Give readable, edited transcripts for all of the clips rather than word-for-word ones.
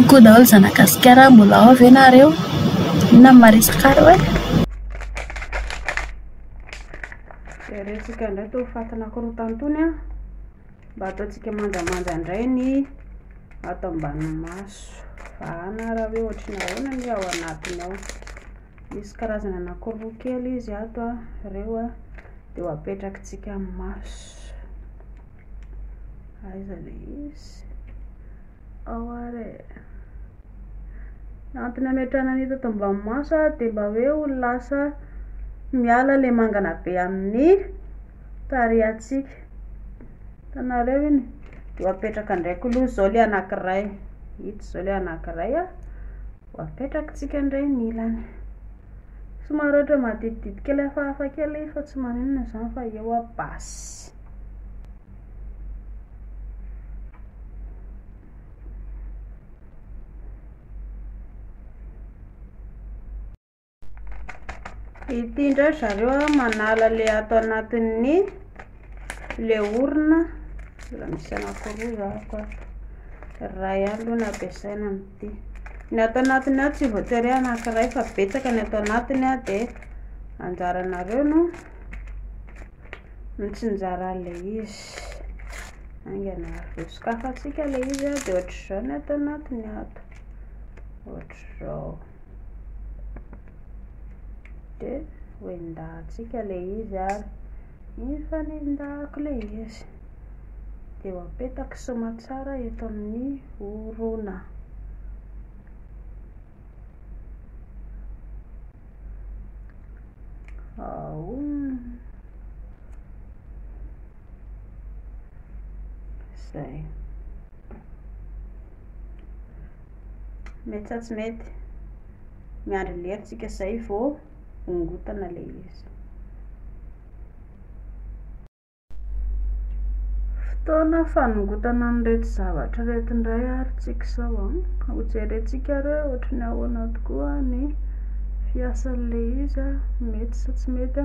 koa daholo zanagasikara mbola ao ve nareo na maresaka reo Resika ndray to fatana koro tantony mba ataontsika manjamanja indray ny ato ambany maso vahana raha hoe ohatriny ahoana ny ao anatiny ao. Misy karazana anankiroa kely izy ato reo dia ho apetrakatsika amin'ny maso. Aiza le izy ao are antony ametrahana ny eto ambany maso dia mba hoe ho lasa miala le mangana be amin'ny tarehantsika. Tanareo iny dia ho apetraka ndraiky aloha zao le anankiray hita zao le anankiray ho apetrakatsika indray ny ilany. Somary ohatra maditidity kely hafahafa kely fa tsy maninona izany fa eo basy. Ity indray zareo manala le ato anatin'ny le orona raha misy anankiroa zako ray ihany aloha no ampiasaina amin'ity. Ny ato anatiny tsy voatery anankiray fa betsaka ny ato anatiny dia anjaranareo no mitsinjara le izy. Aingana voasikafatsika le izy dia ohatr'izao ny ato anatiny ato ohatr'izao dia hoendahantsika le izy ary mifanendako le izy dia ho apetaka somatsara eto amin'ny orona. Zay mety sa tsy mety miandry leritsika zay vao hongotana le izy. Fotoana fanongotana an'ireto zavatra reto indray ary tsika sao ho jerentsika reo ohatrany ahoana tokoa ny fiasan'le izy mety sa tsy mety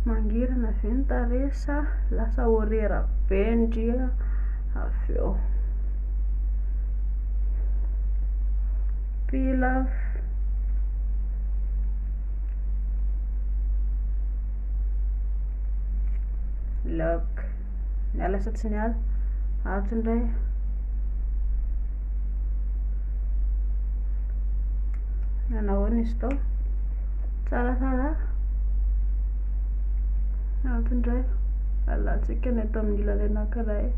mangirana ve ny tarehy sa lasa horera be ndria avy eo. Pilaf lock miala sa tsy miala ato indray anahoana izy tao tsaratsara ato indray alatsika ny ato amin'ny ilany anankiray.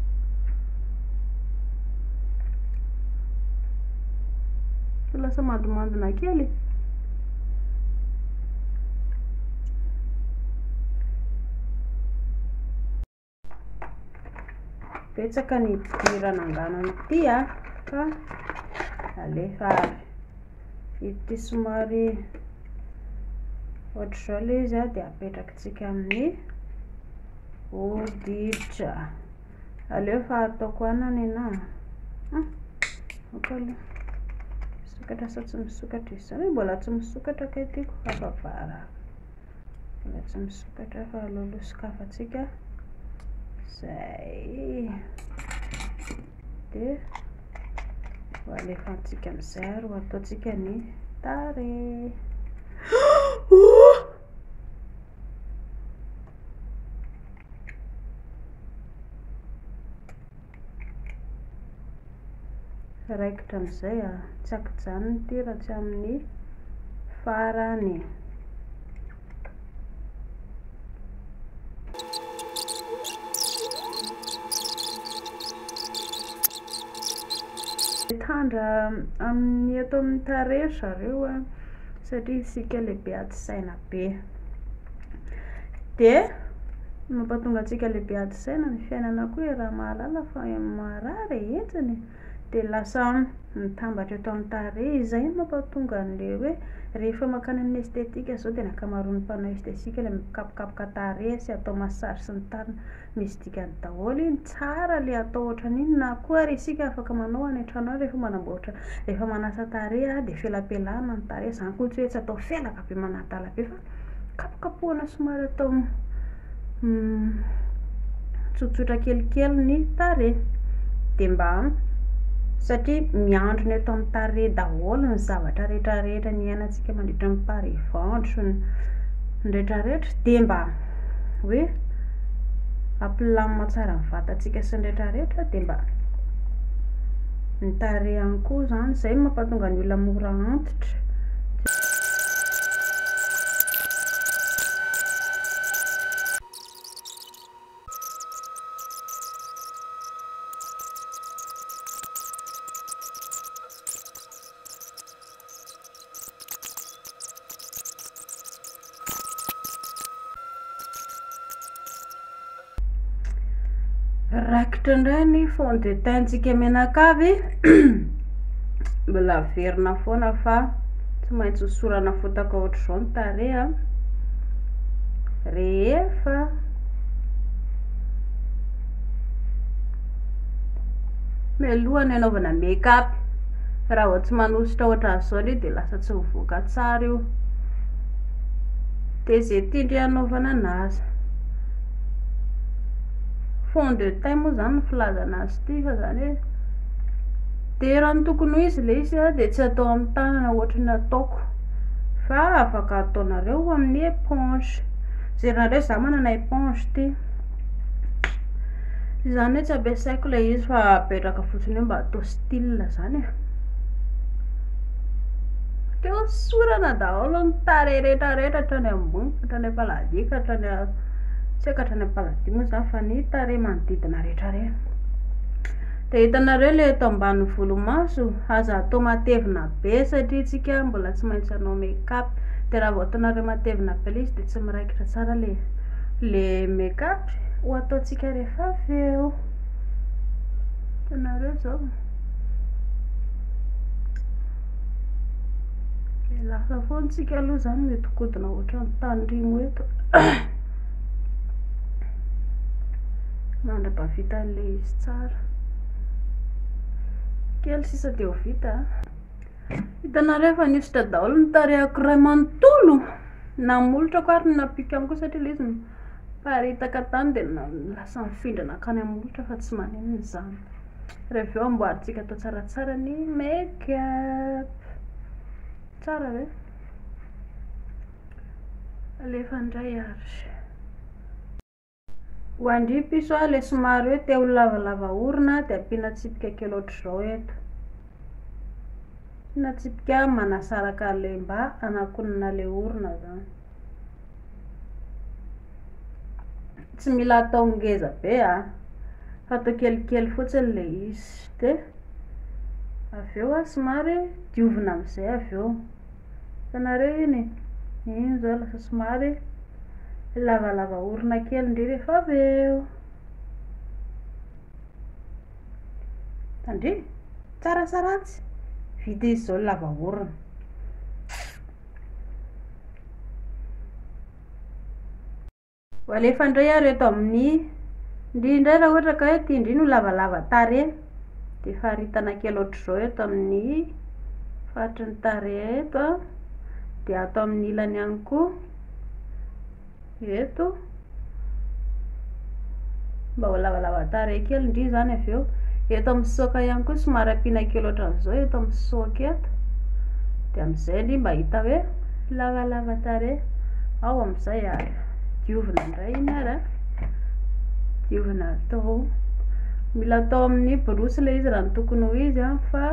Lasa mandimandina kely betsaka ny dirana angano ity ka alefa avy. Ity somary ohatr'izao le izy dia apetrakatsika amin'ny hoditra. Aleo fa ataoko anany na okale misokatra sa tsy misokatra izy zany mbola tsy misokatra ka tiako afavara mbola tsy misokatra fa aloloha-sokafatsika zay dia ho alefantsika amin'izay ary ho ataontsika ny tarehy. Raikitra amin'izay tsy akijanony ity raha tsy amin'ny farany. Tandra amin'ny ato amin'ny tarehy zareo satria isika lehibe ady saina be dia mampatonga antsika lehibe ady saina ny fiainana koa raha mahalala fa marary hetsiny dia lasa mitambatra eto amin'ny tarehy. Izay mampatonga an'le hoe rehefa makany amin'ny estetika zao dia ny ankamaroan'ny mpanao estetika le mikapokapoka tarehy sy atao massage sy ny tariny misy dikany daholo iny tsara le atao ohatran'iny na koa ary isika afaka manao any an-trano rehefa manamboatra rehefa manasa tarehy dia felapelana ny tarehy zany koa tsy hoe tsy atao felaka be manadala be fa kapokapohana somary atao tsotsotra kelikely ny tarehy dia mba satria miandro ny eto amin'ny tarehy daholo ny zavatra rehetrarehetra ny iainantsika mandritra ny parivandro ny rehetrarehetra dia mba hoe ampilamina tsara ny vatantsika sy ny rehetrarehetra dia mba ny tarehy ihany koa zany izay mampatonga ny olona mora antitra. Rakitra indray ny fond de teintsika menakavy mbola verina foana fa tsy maintsy hosorana fotaka ohatr'izao ny tarehy rehefa mialohany anaovana make-up. Raha vao tsy manositra ohatran'izao dia lasa tsy mivoaka tsara io dia zay tiandry anaovana anazy. Fond de teint moa zany ny filazana azy ity fa zany hoe dia raha ny tokony ho izy ilay izy dia tsy atao amin'ny tanana ohatry ny ataoko fa afaka ataonareo amin'ny éponge. Zerinareo za manana éponge ity izany hoe tsy ampiasaiko ilay izy fa apetraka fotsiny hoe mba atao style zany dia hosorana daholo ny tarehy rehetrarehetra hatrany ambony hatrany am-paladika hatrany tsy haiko hatrany am-paladia moa zany fa ny tarehy manodidina rehetrarehetra. Dia hitanareo ilay eto ambany volomaso aza atao matevina be satria tsika mbola tsy maintsy anao make-up. Dia raha vao ataonareo matevina be ilay izy dia tsy miraikitra tsara le make-up ho ataontsika rehefa avy eo. Hitanareo zao lasa foana tsika aloha zany mety kodina ohatran'ny tandrimo eto mandrapavita an'ilay izy tsara kely sisa dia ho vita. Hitanareo fa niositra daholo ny tarehako iray manontolo namolotra ko ary ny napika amiko satria ilay izy paritaka tany dia lasa mifindrana akany amolotra fa tsy manino izany. Rehefa eo amboarintsika atao tsaratsara ny make-up tsara ve alefa indray ary ho andripiso le somary hoe te ho lavalava orona dia ampiana tsipika kely ohatr'izao eto. Na tsipika manasaraka le mba anakonina le orona zany. Tsy mila atao ngeza be fa atao kelikely fotsiny le izy dia avy eo somary diovina amin'izay avy eo. Hitanareo iny zao lasa somary lavalava orona kely indray rehefa avy eo. Tandry tsara saratsy vita izy zao lava orona. Ho alefa indray ary eto amin'ny indrindra raha ohatra ka hoe tia indrindra no lavalava tarehy dia faritana kely ohatr'izao eto amin'ny faritry ny tarehy eto dia atao amin'ny ilany ihany koa eto mba ho lavalava tarehy kely indri zany avy eo. Eto amin'ny soka ihany koa somary ampiana kely ohatran'izao eto amin'ny soka eto dia amin'izay indri mba hita hoe lavalava tarehy. Ao amin'izay ary diovina indray iny ary diovina atao mila atao amin'ny borosy ilay izy raha ny tokony ho izy fa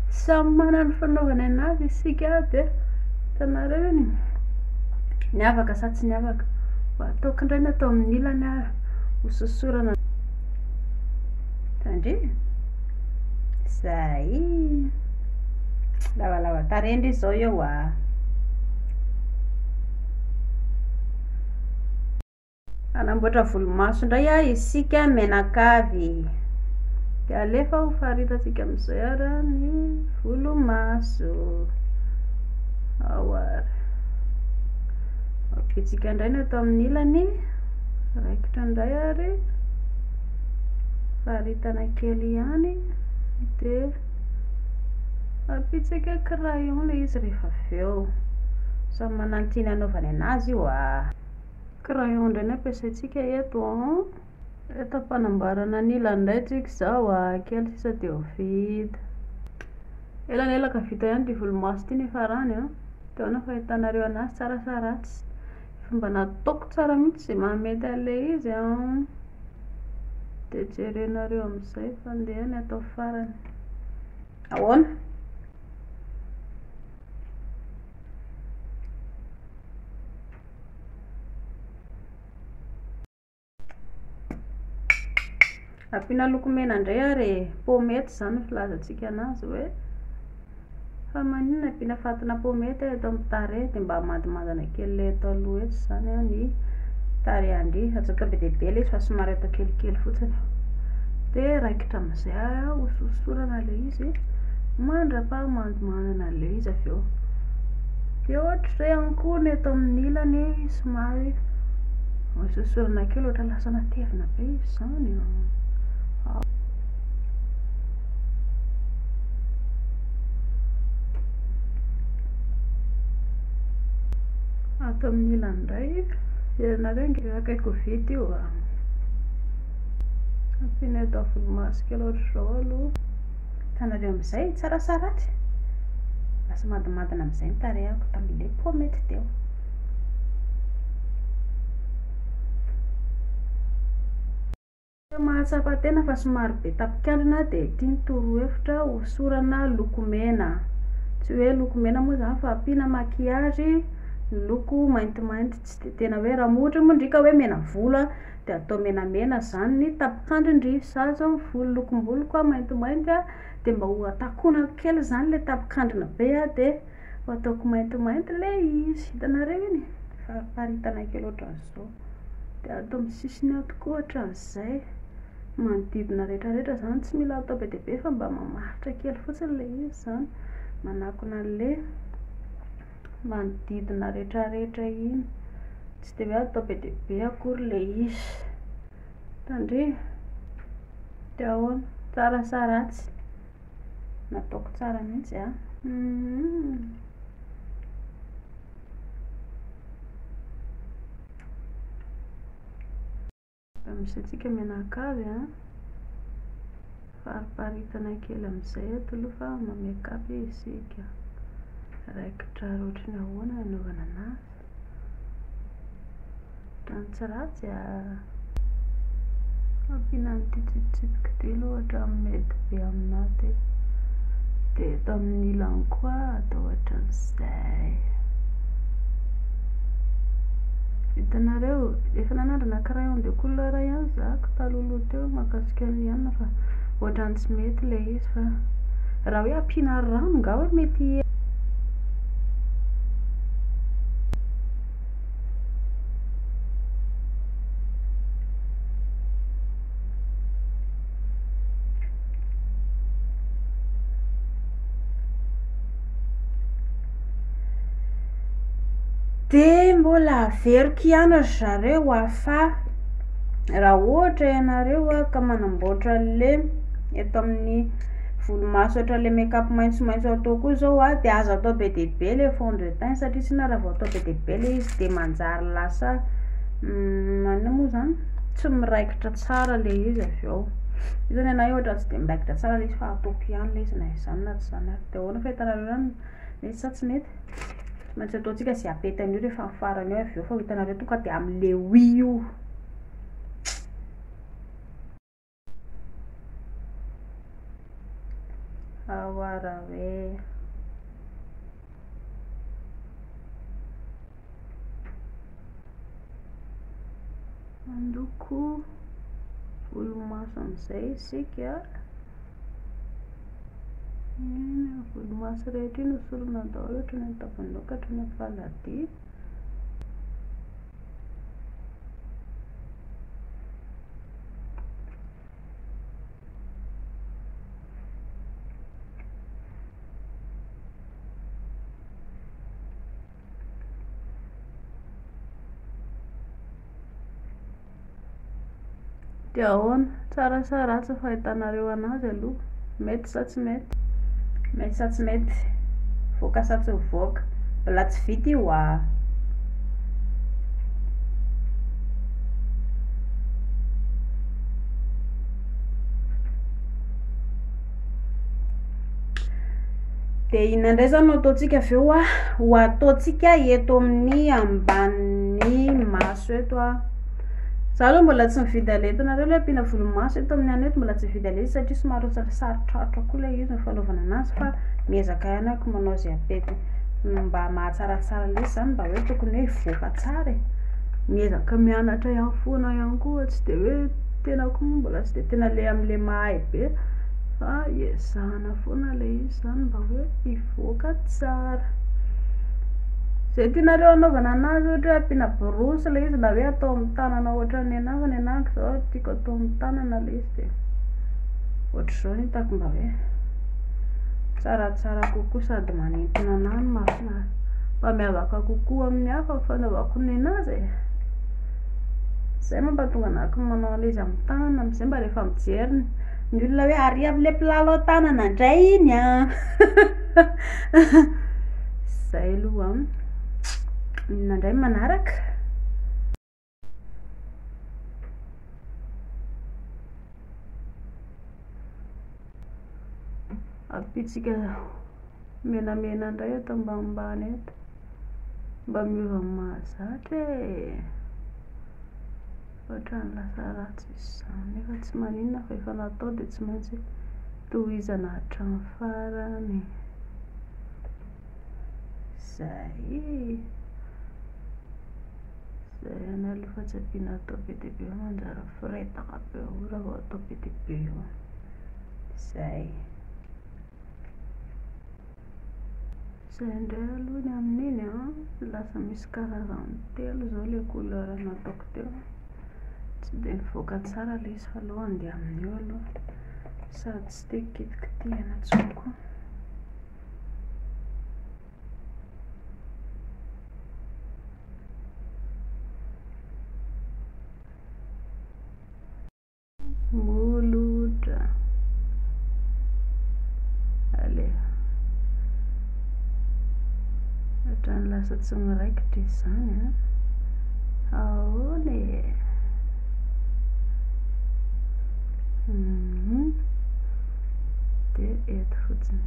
samy manana ny fanaovana anazy isika dia hitanareo iny ny afaka sa tsy ny afaka ataoko indray natao amin'ny ilany hososorana tandry zay lavalava tarehy indry zao eo anamboatra volomaso indray isika menakavy dia alefa ho faritatsika amin'izay ary ny volomaso ao ary apitsika indray ny atao amin'ny ilany raikitra indray ary faritana kely ihany dia apitsika crayon ilay izy rehefa avy eo. Samy manana ny tiany anaovany anazy io crayon indray no ampiasaintsika eto eto ampanamboarana ny ilany indray tsika izao kely sisa dia ho vita. Elanelaka vita ihany ty volomaso ty nefa rany a. Teo na fahitanareo anazy tsarasaratsy. Fomba nataoko tsara mihitsy zay mahamety an'ilay izy a. De jerenareo amin'izay fandehany atao farany. Ahoana? Ampiana lokomena indray ary pomety zany filazantsika anazy hoe fa maninona ampiana fatina pomety eto amin'ny tarehy dia mba hamadimandana kely ilay eto aloha eto zany a ny tarehandry aza atao be dia be ilay izy fa somary atao kelikely fotsiny dia raikitra amin'izay a hososorana ilay izy mandrapahamandimandana ilay izy avy eo dia ohatra izay ihany koa ny eto amin'ny ilany somary hososorana kely ohatra lasa matevina be izy zany ato amin'ny ilany indray herinareo nge akaiky vita io a ampiana eto volomaso kely ohatra izao aloha hitanareo amin'izay tsarasaratsy lasa madimadina amin'izay ny tarehako tamin'ilay pomety teo. Mahatsapa tena fa somary be tapikandrina dia tiany torohevitra hosorana lokomena, tsy hoe lokomena moa zany fa ampiana makiazy loko maintimainty tsy dia tena hoe raha ohatra moa ndrika hoe mena volo dia atao menamena zany ny tapikandrindry za zao ny volo lokom-bolo koa maintimainty a dia mba ho atakoana kely zany ilay tapikandrina be a dia ho ataoko maintimainty ilay izy hitanareo iny fariparitana kely ohatran'izao dia atao amin'ny sisiny ato koa ohatran'izay manodidina rehetrarehetra zany tsy mila atao be dia be fa mba mamaritra kely fotsiny ilay izy zany manakona an'ilay manodidina rehetrarehetra iny tsy dia hoe atao be dia be akory ilay izy tandry dia ahoana tsarasaratsy nataoko tsara mihitsy a amin'izay tsika menakavy a fariparitana kely amin'izay eto aloha fa mamekapy isika raikitra ohatry ny ahoana anaovana anazy tany tsy ratsy a ampiana an'ity tsipitsipika ty ohatra mety be aminazy dia eto amin'ny ilany koa atao ohatran'izay. Hitanareo efa nanandrana crayon de couleur ihany zako taloloha teo mahakasika ny ihany fa ohatrany tsy mety ilay izy fa raha hoe ampiana rano nga hoe mety dia mbola averiko ihany ry zareo afa raha ohatra ianareo ka manamboatra le eto amin'ny volomaso ohatran'ilay make-up maitsomaitso atao koa zao a dia azo atao be dia be ilay fond de teint satria tsy na raha vao atao be dia be ilay izy dia manjary lasa manina moa zany tsy miraikitra tsara ilay izy avy eo izany ianao io ohatra tsy dia miraikitra tsara ilay izy fa ataoko ihany ilay izy na izany na tsy izany ary dia ahoana fa hitanareo ihany mety sa tsy mety maintsy ataontsika zay apetany io rehefa mifarany eo avy eo fa hitanareo tonga dia amin'ilay hui io ahoara hoe mandoko volomaso amin'izay isika volomaso rehetra iny hosorana daholo ohatra ny tapanoka ohatra ny faladia dia ahoana tsarasaratsy fahitanareo anazy aloha mety sa tsy mety mety sa tsy mety voaka sa tsy voaka mbola tsy vita io a dia inona indray zany no ataontsika avy eo a ho ataontsika eto amin'ny ambany maso eto a. Za aloha mbola tsy mividy aletinareo le ampiana volomaso eto amin'ny any eto, mbola tsy mividy alety satria somary sarotrarotra koa le izy ny fanaovana anazy, fa miezaka ihany ako manao zay apety mba mahatsaratsara le zany, mba hoe tokony hoe voaka tsara e. Miezaka mianatra ihany foana ihany koa, tsy dia hoe tena koa mbola tsy dia tena le am'le mahay be, fa iezahana foana le izy zany mba hoe hivoaka tsara. Zay tianareo anaovana anazy ohatra ampiana borosy le izy, na hoe atao amin'ny tanana ohatra ny anahy, fa ny anahako zao tiako atao amin'ny tanana le izy, dia ohatr'izao ny hitako mba hoe tsaratsara kokoa sady manintona anahy no mahafinaritra, mba miavaka kokoa amin'ny hafa ny fanaovako ny anazy e. Zay mampatonga anahako manao an'izy amin'ny tanana am'izay, mba rehefa mijery ny olona hoe ary amin'le mpilalao tanana indray iny a. Zay aloha nandray manaraka ampitsika menamena indray eto ambanimbany eto mba miova mahazatra e. Ohatrany lasa ratsy izy zany nefa tsy maninona fa efa natao dia tsy maintsy tohizana hatramin'ny farany. Zay any aloha fa tsy ampiana atao be dia be manjary firetaka be ora vao atao be dia be io. Zay indray aloha ny amin'iny a, lasa misy karazany telo zao le couleur nataoko teo, tsy dia nivoaka tsara le izy fa aleo andeha amin'io aloha sady tsy dia kitikitihana tsoko. Molotra ale ohatrany lasa tsy miraikitra izy zany a, ahoana e. Dia eto fotsiny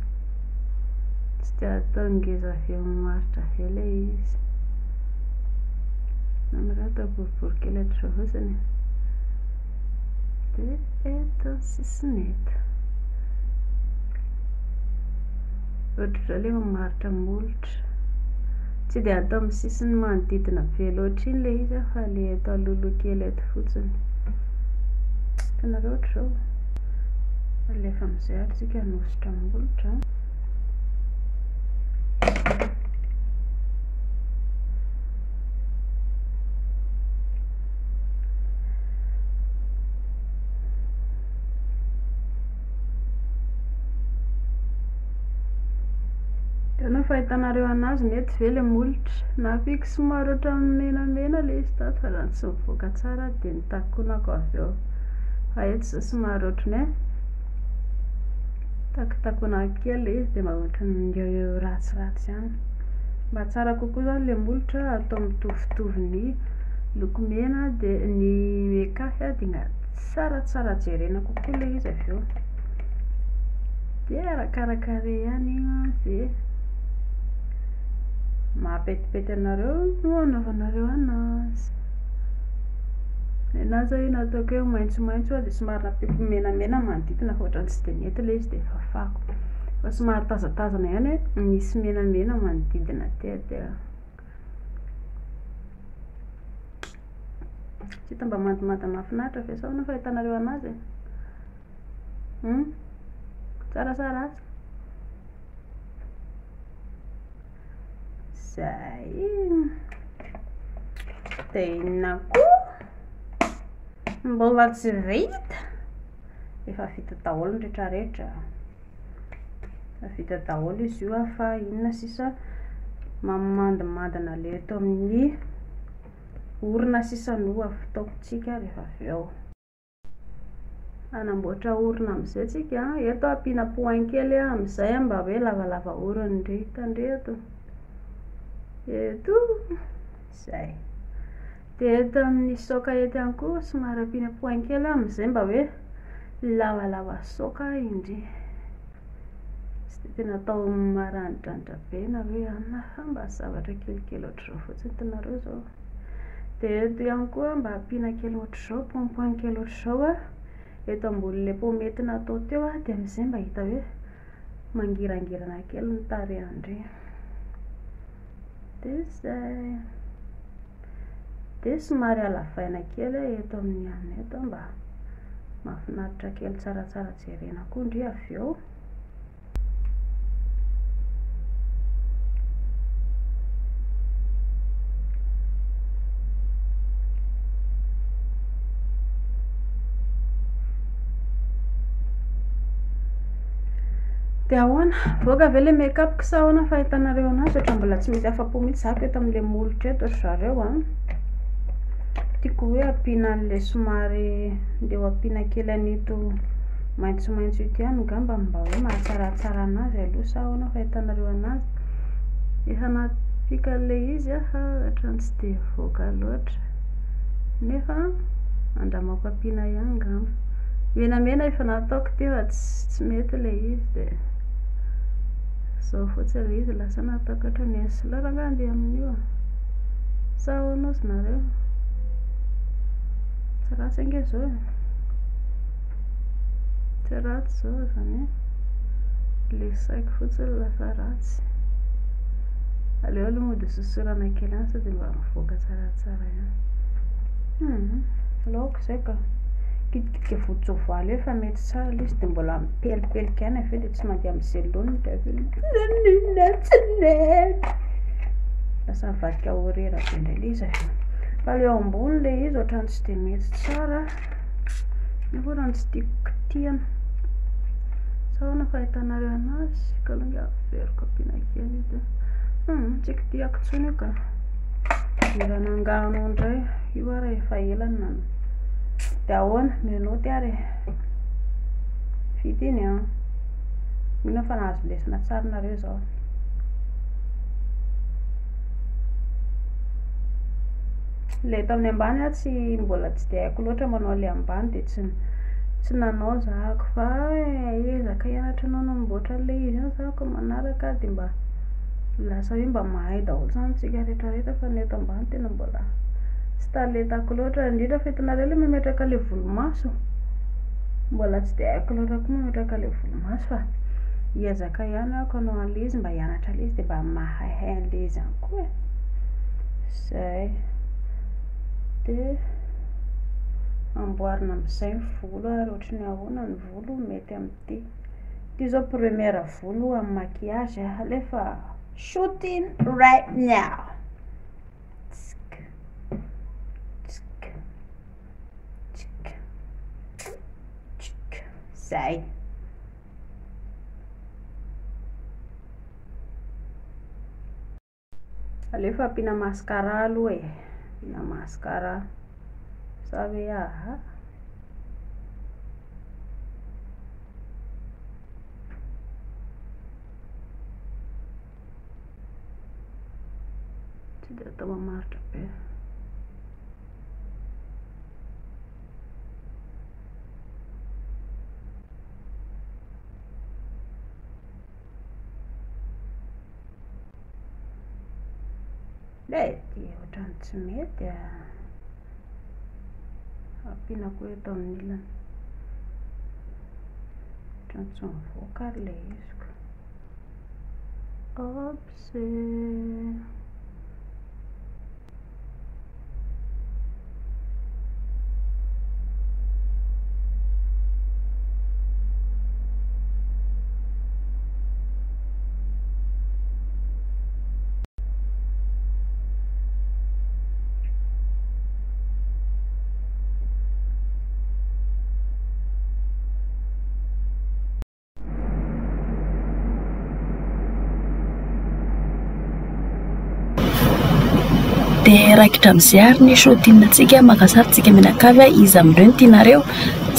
tsy dia atao ngeza avy eo maritra ve le izy, namireo atao boribory kely hatrizao fotsiny, dia eto sisiny eto ohatr'izao le mamaritra molotra, tsy dia atao amin'ny sisiny manodidina be loatra iny le izy fa le eto alolo kely eto fotsiny. Hitanareo ohatr'izao alefa amin'izay ary tsika hanositra molotra. Tena fahitanareo anazy mety ve le molotra, na fiky somary ohatran'ny menamena le izy tato fa raha tsy mivoaka tsara dia nitakonako avy eo, fa eto zao somary ohatrany hoe takotakonako kely le izy dia mba ohatran'ny eo ratsiratsy ihany. Mba tsara kokoa zany le molotra atao mitovitovy ny lokomena dia ny mekafy a dia tsaratsara jerena kokoa le izy avy eo, dia arakarakare ihany zay mahapetipety anareo no anaovanareo anazy. Nenazy zao io nataoko hoe maitsomaitso dia somary nampiako menamena manodidina fa ohatrany tsy dia mety le izy dia fafako, fa somary tazatazana ihany misy menamena manodidina dia tsy hita mba mandomando mahafinaritra ve sao na fahitanareo anazy e. Tsaratsara azy zay. Dia inona koa mbola tsy vita, efa vita daholo ny rehetrarehetra, efa vita daholo izy io fa inona sisa mamandimandina le eto amin'ny orona sisa no ataokontsika rehefa avy eo. Anamboatra orona amin'izay tsika eto ampiana point kely amin'izay mba hoe lavalava orona ndre hitandreto eto zay. Dia eto amin'ny saoka eto ihany koa somary ampiana point kely amin'izay mba hoe lavalava saoka indry, tsy tena atao maranidranitra be na hoe mba zavatra kelikely ohatr'izao fotsiny itanareo zao. Dia eto ihany koa mba ampiana kely ohatr'izao pompon kely ohatr'izao eto ambonin'ilay pomety natao teo dia amin'izay mba hita hoe mangirangirana kely ny tarehany. Dia izay, dia somary alavaina kely eto amin'ny anina eto mba mahafinaritra kely tsaratsara jerena koa ndry avy eo. Dia ahoana voaka ve le make-up sa ahoana fahitanareo anazy ohatran'ny mbola tsy misy afa-po mihitsy zako eto amin'ilay molotra eto ry zareo tiako hoe ampiana an'ilay somary ndeha ampiana kely an'ito maitsomaitso ity ihany ngamba mba hoe mahatsaratsara anazy aloha sa ahoana fahitanareo anazy. Efa napika an'ilay izy ohatrany tsy dia voaka loatra nefa andramako ampiana ihany ngamba. Menamena efa nataoko teo tsy mety ilay izy dia zao fotsiny ilay izy lasa nataoko ohatrany eslora nga andeha amin'io sa ahoana ozy nareo. Tsy ratsy ange zao tsy ratsy zao zany le saiko fotsiny lasa ratsy. Aleo aloha mody sosorana kely any sady mba mivoaka tsaratsara ihany. Laoko izay ka kitikika votsovaly efa mety tsara ilay izy dia mbola mipelipelika ihany avy eo dia tsy mandeha amin'ny zelony dia avy eo tsy mety lasa mivadika horera be indray ilay izy avy eo. Fa leo ambony ilay izy ohatrany tsy dia mety tsara nefa ohatrany tsy tiako kitihana sa ahoana fahitanareo anazy. Kalonga averiko ampiana kely dia tsy kitihako intsony io ka irana angano indray io ara efa elana. Dia ahoana menoty ary vita iny mino fa nahazo lesona tsara nareo zao. Ilay eto amin'ny ambany tsy mbola tsy dia haiko loatra manao ilay ambany dia tsy nanao zahako fa ezaka hianatra nanamboatra ilay izy zahako manaraka dia mba lasa hoe mba mahay daholo zany tsika rehetrarehetra fa ny eto ambany tena mbola tsy taletako loatra indrindra fa hitanareo ilay mametraka ilay volomaso mbola tsy dia haiko loatra koa mametraka ilay volomaso fa hiezaka ihany ako hanao an'ilay izy mba hianatra ilay izy dia mba mahahay an'ilay izy ihany koa izay. Dia amboarina amin'izay ny volo ary ohatry ny ahoana ny volo mety amin'ity. Ity zao première volo amin'ny maquillage alefa shooting right now. Zay alefa ampiana mascara aloha ampiana mascara sa hoe tsy dia atao mamaritra be. Dia ohatrany tsy mety ampianako eto amin'ny ilany ohatrany tsy mivoaka ary ilay izy ko. Dia raikitra amin'izay ary ny shooting antsika maka sary tsika menakavy izy amin'ireo ny tianareo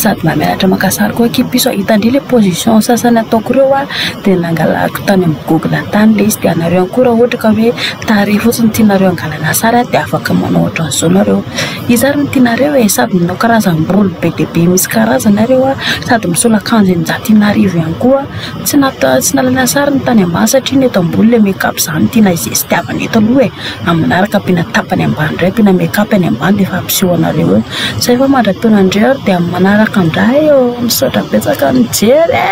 sady mamelatra makasary koa kipiso hitandry le position sasany ataoko reo dia nangalako tany amin'ny Google tany le izy dia anareo ankora ohatra ka hoe tarehy fotsiny tianareo angalana sary dia afaka manao ohatran'izao nareo izary ny tianareo sady manao karazam-bolo be dia be misy karazana nareo sady misolakanjo N600 ihany koa tsy nalana sary ny tany ambany satria ny eto ambony le make-up zany tiana izay sy tiavana eto aloha aminaraka ampiana tapany ambany indray ampiana make-up any ambany dia efa ampiseho anareo zay fa mandra-taonandreo dia manaraka indray misaotra betsaka mijery